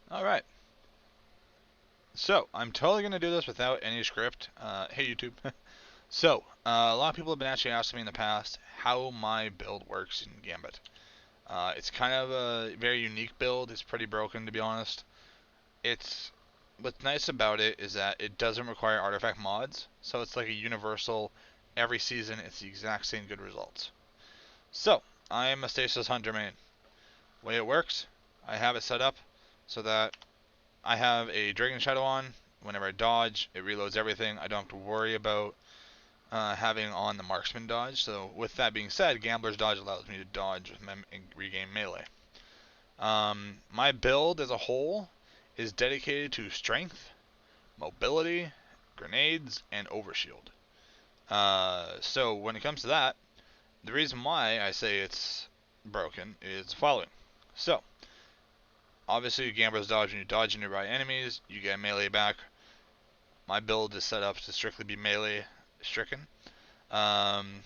Alright, so I'm totally going to do this without any script. Hey YouTube. A lot of people have been actually asking me in the past how my build works in Gambit. It's kind of a very unique build. It's pretty broken, to be honest. It's What's nice about it is that it doesn't require artifact mods, so it's like a universal. Every season, it's the exact same good results. So I am a stasis hunter main. The way it works, I have it set up so that I have a Dragon Shadow on. Whenever I dodge, it reloads everything. I don't have to worry about having on the marksman dodge. So with that being said, Gambler's dodge allows me to dodge and regain melee. My build as a whole is dedicated to strength, mobility, grenades, and overshield. So when it comes to that, the reason why I say it's broken is the following. So obviously, Gambler's dodge, when you dodge nearby enemies, you get melee back. My build is set up to strictly be melee stricken. Um,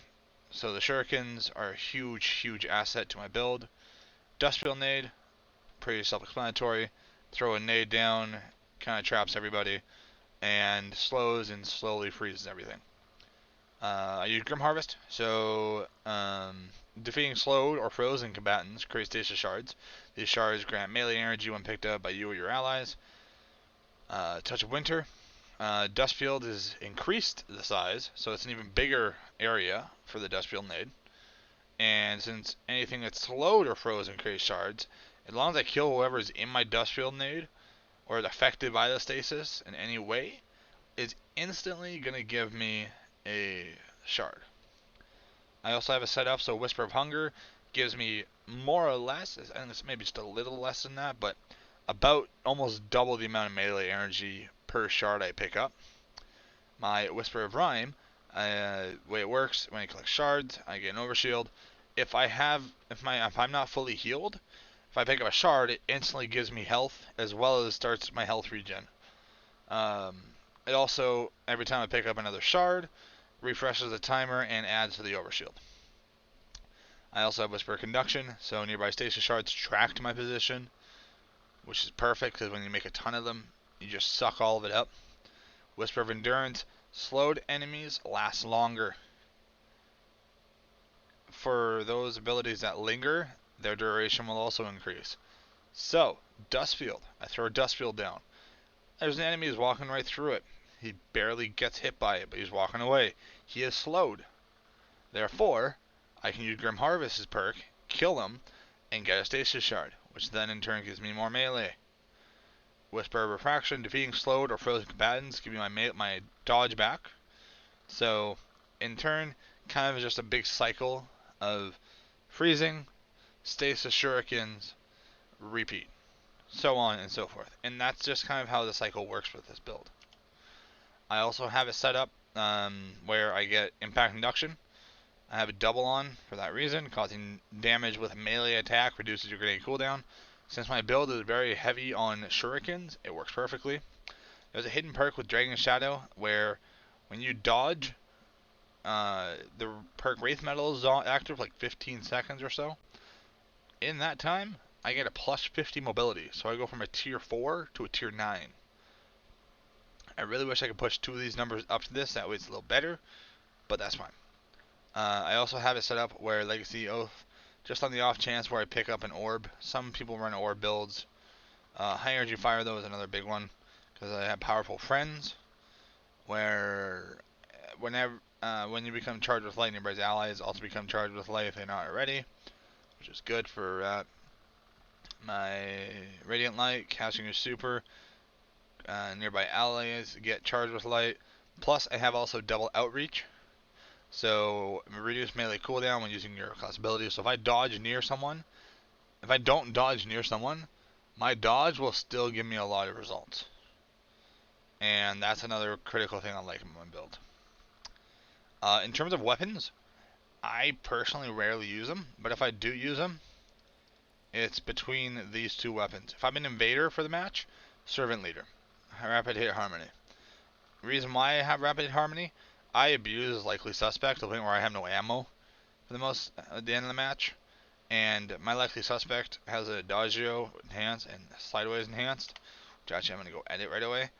so the shurikens are a huge, huge asset to my build. Dustfield nade, pretty self-explanatory. Throw a nade down, kind of traps everybody, and slows and slowly freezes everything. I use Grim Harvest, so defeating slowed or frozen combatants creates stasis shards. These shards grant melee energy when picked up by you or your allies. Touch of Winter, Dustfield is increased the size, so it's an even bigger area for the Dustfield nade. And since anything that's slowed or frozen creates shards, as long as I kill whoever is in my Dustfield nade or is affected by the stasis in any way, is instantly going to give me a shard. I also have it set up so Whisper of Hunger gives me more or less, I think it's maybe just a little less than that, but about almost double the amount of melee energy per shard I pick up. My Whisper of Rhyme, way it works, when I collect shards, I get an overshield. If I'm not fully healed, if I pick up a shard, it instantly gives me health as well as starts my health regen. It also, every time I pick up another shard, refreshes the timer and adds to the overshield. I also have Whisper of Conduction, so nearby stasis shards track to my position, which is perfect because when you make a ton of them, you just suck all of it up. Whisper of Endurance, slowed enemies last longer. For those abilities that linger, their duration will also increase. So, Dustfield. I throw a Dustfield down. There's an enemy who's walking right through it. He barely gets hit by it, but he's walking away. He is slowed. Therefore, I can use Grim Harvest's perk, kill him, and get a stasis shard, which then in turn gives me more melee. Whisper of Refraction, defeating slowed or frozen combatants, give me my dodge back. So, in turn, kind of just a big cycle of freezing, stasis shurikens, repeat, so on and so forth. And that's just kind of how the cycle works with this build. I also have it set up where I get impact induction. I have a double on for that reason, causing damage with a melee attack reduces your grenade cooldown. Since my build is very heavy on shurikens, it works perfectly. There's a hidden perk with Dragon Shadow where when you dodge, the perk Wraith Metal is active for like 15 seconds or so. In that time, I get a plus 50 mobility, so I go from a tier 4 to a tier 9. I really wish I could push two of these numbers up to this, that way it's a little better, but that's fine. I also have it set up where Legacy Oath, just on the off chance where I pick up an orb. Some people run orb builds. High Energy Fire, though, is another big one, because I have Powerful Friends, where when you become charged with light, everybody's allies also become charged with light if they're not already, which is good for my Radiant Light, casting your super. Nearby allies get charged with light. Plus, I have also double outreach, so reduce melee cooldown when using your class ability. So if I dodge near someone, if I don't dodge near someone, my dodge will still give me a lot of results. And that's another critical thing I like in my build. In terms of weapons, I personally rarely use them, but if I do use them, it's between these two weapons. If I'm an invader for the match, Servant Leader, Rapid Hit Harmony. The reason why I have Rapid Hit Harmony, I abuse Likely Suspect to the point where I have no ammo for the most at the end of the match. And my likely suspect has a Adagio enhanced and sideways enhanced, which actually I'm going to go edit right away.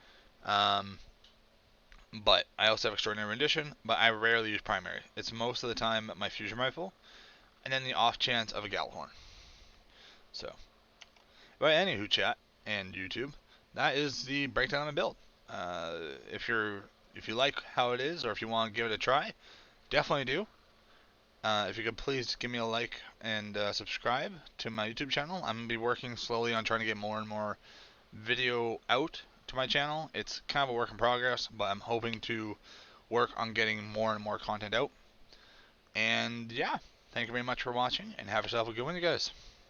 But I also have extraordinary rendition, but I rarely use primary. It's most of the time my fusion rifle, and then the off chance of a Gallahorn. So, but anywho, chat and YouTube, that is the breakdown of my build. If you like how it is, or if you want to give it a try, definitely do. If you could please give me a like and subscribe to my YouTube channel. I'm going to be working slowly on trying to get more and more video out to my channel. It's kind of a work in progress, but I'm hoping to work on getting more and more content out. And yeah, thank you very much for watching, and have yourself a good one, you guys.